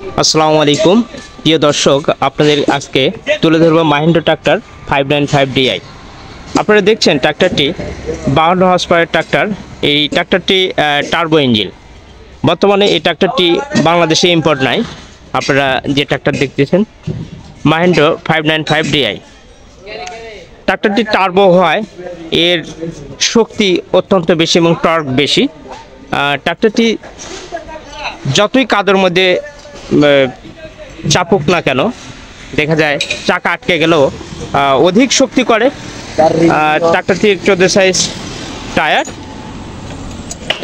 আসসালামু আলাইকুম প্রিয় দর্শক, আপনাদের আজকে তুলে ধরব মাহিন্দ্রা ট্রাক্টর 595DI। আপনারা দেখছেন ট্রাক্টরটি 52 হর্স পাওয়ারের ট্রাক্টর। এই ট্রাক্টরটি টার্বো ইঞ্জিন। বর্তমানে এই ট্রাক্টরটি বাংলাদেশে ইম্পোর্ট নাই। আপনারা যে ট্রাক্টর দেখতেছেন মাহিন্দ্রা 595DI। ট্রাক্টরটি টার্বো হয়, এর শক্তি অত্যন্ত বেশি এবং টর্ক বেশি। ট্রাক্টরটি যতই কাদের মধ্যে চাপুক না কেন, দেখা যায় চাকা আটকে গেলেও অধিক শক্তি করে। ট্রাক্টরটির 14 সাইজ টায়ার,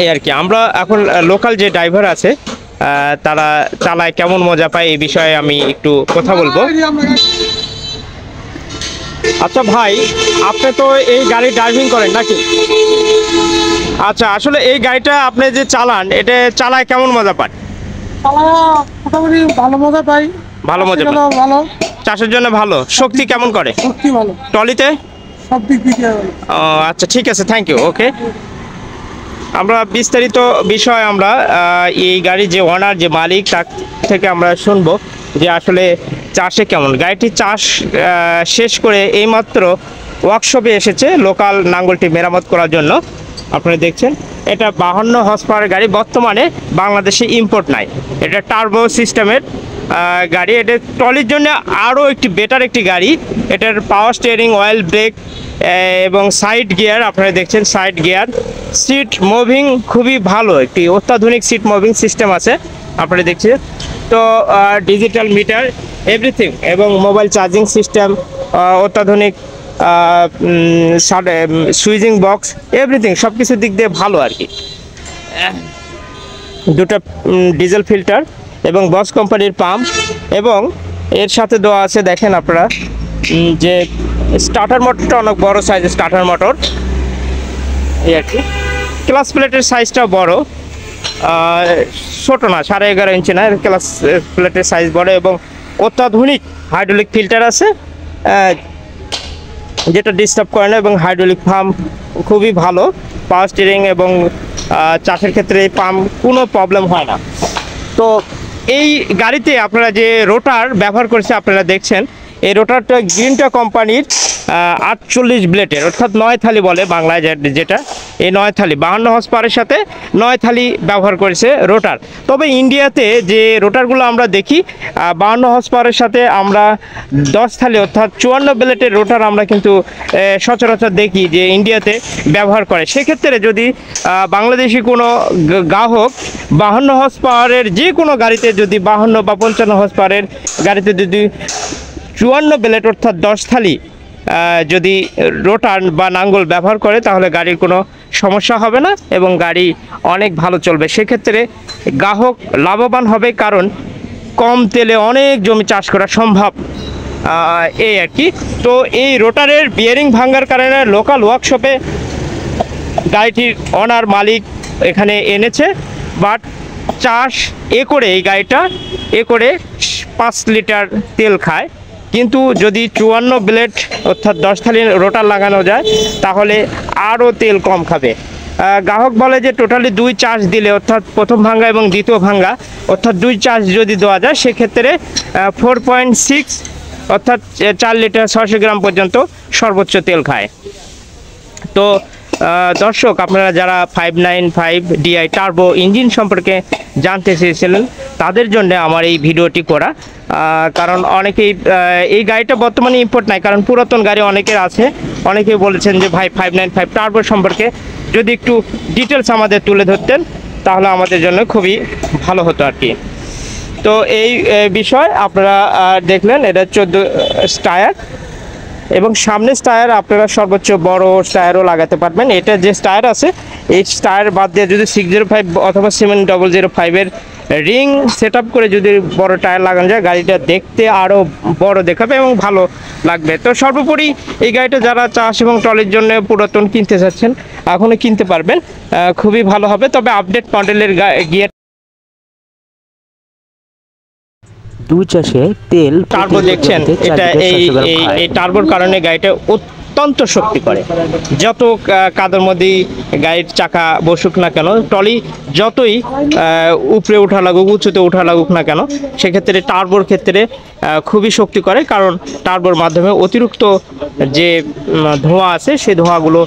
এই আর কি। আমরা এখন লোকাল যে ড্রাইভার আছে তারা চালায় কেমন মজা পায় এই বিষয়ে আমি একটু কথা বলবো। আচ্ছা ভাই, আপনি তো এই গাড়ি ড্রাইভিং করেন নাকি? আচ্ছা, আসলে এই গাড়িটা আপনি যে চালান, এটা চালায় কেমন মজা পান? মোটামুটি ভালো মজা পাই। ভালো মজা পান? ভালো, চাষের জন্য ভালো। শক্তি কেমন করে? শক্তি ভালো, ট্রলিতে সব দিক দিয়ে ভালো। আচ্ছা, ঠিক আছে, থ্যাংক ইউ। ওকে, আমরা বিস্তারিত বিষয় আমরা এই গাড়ির যে ওনার, যে মালিক, তার থেকে আমরা শুনবো যে আসলে চাষে কেমন। গাড়িটি চাষ শেষ করে এইমাত্র ওয়ার্কশপে এসেছে লোকাল নাঙ্গলটি মেরামত করার জন্য। আপনারা দেখছেন এটা 52 হর্স পাওয়ারের গাড়ি, বর্তমানে বাংলাদেশে ইম্পোর্ট নাই। এটা টার্বো সিস্টেমের গাড়ি। এটা ট্রলির জন্য আরও একটি বেটার একটি গাড়ি। এটার পাওয়ার স্টিয়ারিং, অয়েল ব্রেক এবং সাইড গিয়ার, আপনারা দেখছেন সাইড গিয়ার। সিট মুভিং খুবই ভালো, একটি অত্যাধুনিক সিট মুভিং সিস্টেম আছে আপনারা দেখছেন। তো ডিজিটাল মিটার, এভরিথিং, এবং মোবাইল চার্জিং সিস্টেম, অত্যাধুনিক সুইচিং বক্স, এভরিথিং সব কিছুর দিক দিয়ে ভালো আর কি। দুটো ডিজেল ফিল্টার এবং বস কোম্পানির পাম্প, এবং এর সাথে দেওয়া আছে দেখেন আপনারা যে স্টার্টার মোটরটা অনেক বড় সাইজের স্টার্টার মোটর, এই আর কি। ক্লাস প্লেটের সাইজটাও বড়, ছোটো না, 11.5 ইঞ্চি না, ক্লাস প্লেটের সাইজ বড়, এবং অত্যাধুনিক হাইড্রোলিক ফিল্টার আছে যেটা ডিস্টার্ব করে না, এবং হাইড্রোলিক পাম্প খুবই ভালো। পাওয়ার স্টিয়ারিং এবং চাষের ক্ষেত্রে এই পাম্প কোনো প্রবলেম হয় না। তো এই গাড়িতে আপনারা যে রোটার ব্যবহার করেছে আপনারা দেখছেন, এই রোটারটা গ্রিনটা কোম্পানির 48 ব্লেডের, অর্থাৎ 9 থালি বলে বাংলায় যেটা, এই 9 থালি 52 হর্স পাওয়ারের সাথে 9 থালি ব্যবহার করেছে রোটার। তবে ইন্ডিয়াতে যে রোটারগুলো আমরা দেখি 52 হর্স পাওয়ারের সাথে আমরা 10 থালি অর্থাৎ 54 ব্লেডের রোটার আমরা কিন্তু সচরাচর দেখি যে ইন্ডিয়াতে ব্যবহার করে। সেক্ষেত্রে যদি বাংলাদেশি কোনো গ্রাহক 52 হর্স পাওয়ারের যে কোনো গাড়িতে, যদি 52 বা 55 হর্স পাওয়ারের গাড়িতে যদি 54 ব্লেড অর্থাৎ 10 থালি যদি রোটার বা নাঙ্গল ব্যবহার করে, তাহলে গাড়ির কোনো সমস্যা হবে না এবং গাড়ি অনেক ভালো চলবে। সেক্ষেত্রে গ্রাহক লাভবান হবে, কারণ কম তেলে অনেক জমি চাষ করা সম্ভব, এই আর কি। তো এই রোটারের বিয়ারিং ভাঙার কারণে লোকাল ওয়ার্কশপে গাড়িটির ওনার মালিক এখানে এনেছে, বাট চাষ একরে এই গাড়িটা একরে 5 লিটার তেল খায়। কিন্তু যদি 54 ব্লেড অর্থাৎ 10 থালি রোটার লাগানো যায় তাহলে আরও তেল কম খাবে। গ্রাহক বলে যে টোটালি 2 চার্জ দিলে, অর্থাৎ প্রথম ভাঙ্গা এবং দ্বিতীয় ভাঙ্গা অর্থাৎ 2 চার্জ যদি দেওয়া যায়, সেক্ষেত্রে 4.6 অর্থাৎ 4 লিটার 600 গ্রাম পর্যন্ত সর্বোচ্চ তেল খায়। তো দর্শক, আপনারা যারা 595DI টার্বো ইঞ্জিন সম্পর্কে জানতে চেয়েছিলেন তাদের জন্য আমার এই ভিডিওটি করা। কারণ অনেকেই এই গাড়িটা বর্তমানে ইম্পোর্ট নাই, কারণ পুরাতন গাড়ি অনেকের আছে। অনেকেই বলেছেন যে ভাই 595 টার্বো সম্পর্কে যদি একটু ডিটেলস আমাদের তুলে ধরতেন তাহলে আমাদের জন্য খুবই ভালো হতো আর কি। তো এই বিষয় আপনারা দেখলেন, এটা 14 টায়ার এবং সামনে টায়ার আপনারা সর্বোচ্চ বড় টায়ারও লাগাতে পারবেন। এটা যে টায়ার আছে এই টায়ার বাদ দিয়ে যদি 605 অথবা 7005-এর রিং সেট আপ করে যদি বড় টায়ার লাগানো যায়, গাড়িটা দেখতে আরও বড় দেখাবে এবং ভালো লাগবে। তো সর্বোপরি এই গাড়িটা যারা চাষ এবং ট্রলির জন্য পুরাতন কিনতে চাচ্ছেন এখনও কিনতে পারবেন, খুবই ভালো হবে। তবে আপডেট মডেলের গিয়ার দুই চাষে তেল টার্বো দেখছেন, এটা এই টার্বোর কারণে গাড়িটা অত্যন্ত শক্তি করে। যত কাদার মধ্যেই গাড়ির চাকা বসুক না কেন, ট্রলি যতই উপরে ওঠা লাগুক, উঁচুতে ওঠা লাগুক না কেন, সেক্ষেত্রে টার্বোর ক্ষেত্রে খুবই শক্তি করে, কারণ টার্বোর মাধ্যমে অতিরিক্ত যে ধোঁয়া আছে সেই ধোঁয়াগুলো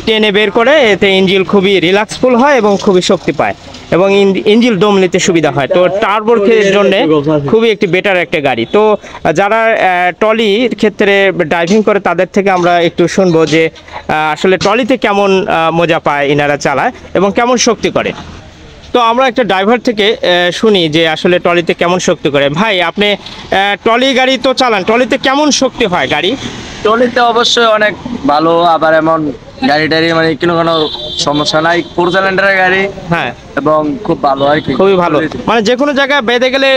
টেনে বের করে, এতে ইঞ্জিন খুবই রিল্যাক্সফুল হয় এবং খুবই শক্তি পায় এবং ইঞ্জিন দম নিতে সুবিধা হয়। তো টার্বোর জন্য খুবই একটি বেটার একটা গাড়ি। তো যারা ট্রলির ক্ষেত্রে ড্রাইভিং করে তাদের থেকে আমরা একটু শুনবো যে আসলে ট্রলিতে কেমন মজা পায় ইনারা চালায় এবং কেমন শক্তি করে। তো আমরা একটা ড্রাইভার থেকে শুনি যে আসলে ট্রলিতে কেমন শক্তি করে। ভাই, আপনি ট্রলি গাড়ি তো চালান, ট্রলিতে কেমন শক্তি হয় গাড়ি? ট্রলিতে অবশ্যই অনেক ভালো, আবার এমন গাড়ি টাড়ি মানে কোনো সমস্যা নাই, 4 সিলিন্ডারের গাড়ি। হ্যাঁ, এবং খুব ভালো আর কি, খুবই ভালো, মানে যে কোনো জায়গায় বেঁধে গেলে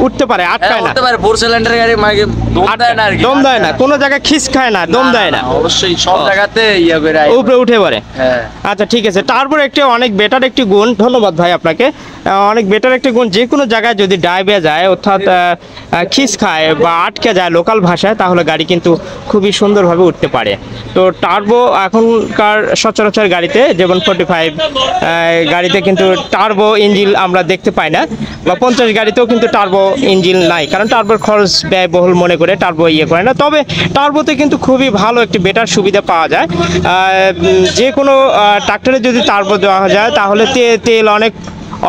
উঠতে পারে, আটকায় না। হতে পারে 4 সিলিন্ডারের গাড়ি মানে দম দেয় না আর কি, দম দেয় না, কোনো জায়গায় খিস খায় না, দম দেয় না, অবশ্যই সব জায়গাতে ইয়া করে উপরে উঠে পড়ে। হ্যাঁ, আচ্ছা, ঠিক আছে। তারপর একটি অনেক বেটার একটি গুণ, ধন্যবাদ ভাই আপনাকে, অনেক বেটার একটি গুণ, যে কোনো জায়গায় যদি ডাইবে যায় অর্থাৎ খিস খায় বা আটকে যায় লোকাল ভাষায়, তাহলে গাড়ি কিন্তু খুবই সুন্দরভাবে উঠতে পারে। তো টার্বো এখনকার সচরাচর গাড়িতে, যেমন 45 গাড়িতে কিন্তু টার্বো ইঞ্জিন আমরা দেখতে পাই না, বা 50 গাড়িতেও কিন্তু টার্বো ইঞ্জিন নাই, কারণ টার্বোর খরচ ব্যয়বহুল মনে করে টার্বো করে না। তবে টার্বোতে কিন্তু খুবই ভালো একটি বেটার সুবিধা পাওয়া যায়। যে কোনো ট্রাক্টরে যদি টার্বো দেওয়া যায় তাহলে তেল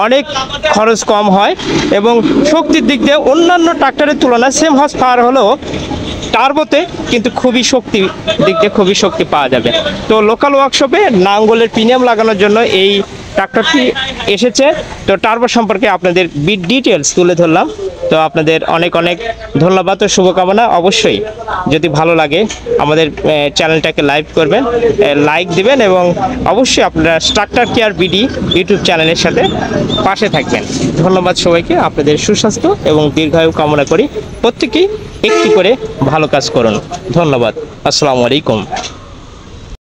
অনেক খরচ কম হয় এবং শক্তির দিক দিয়ে অন্যান্য ট্রাক্টরের তুলনায় সেম হর্স পাওয়ার হলেও টার্বোতে কিন্তু খুবই দিক দিয়ে খুবই শক্তি পাওয়া যাবে। তো লোকাল ওয়ার্কশপে নাঙ্গলের প্রিমিয়াম লাগানোর জন্য এই ট্রাক্টরটি এসেছে। তো টার্বো সম্পর্কে আপনাদের ডিটেলস তুলে ধরলাম। তো আপনাদের অনেক ধন্যবাদ ও শুভকামনা। অবশ্যই যদি ভালো লাগে আমাদের চ্যানেলটাকে লাইক দিবেন এবং অবশ্যই আপনারা ট্রাক্টর কেয়ার বিডি ইউটিউব চ্যানেলের সাথে পাশে থাকবেন। ধন্যবাদ সবাইকে, আপনাদের সুস্বাস্থ্য এবং দীর্ঘায়ু কামনা করি। প্রত্যেকেই একটি করে ভালো কাজ করুন। ধন্যবাদ। আসসালামু আলাইকুম।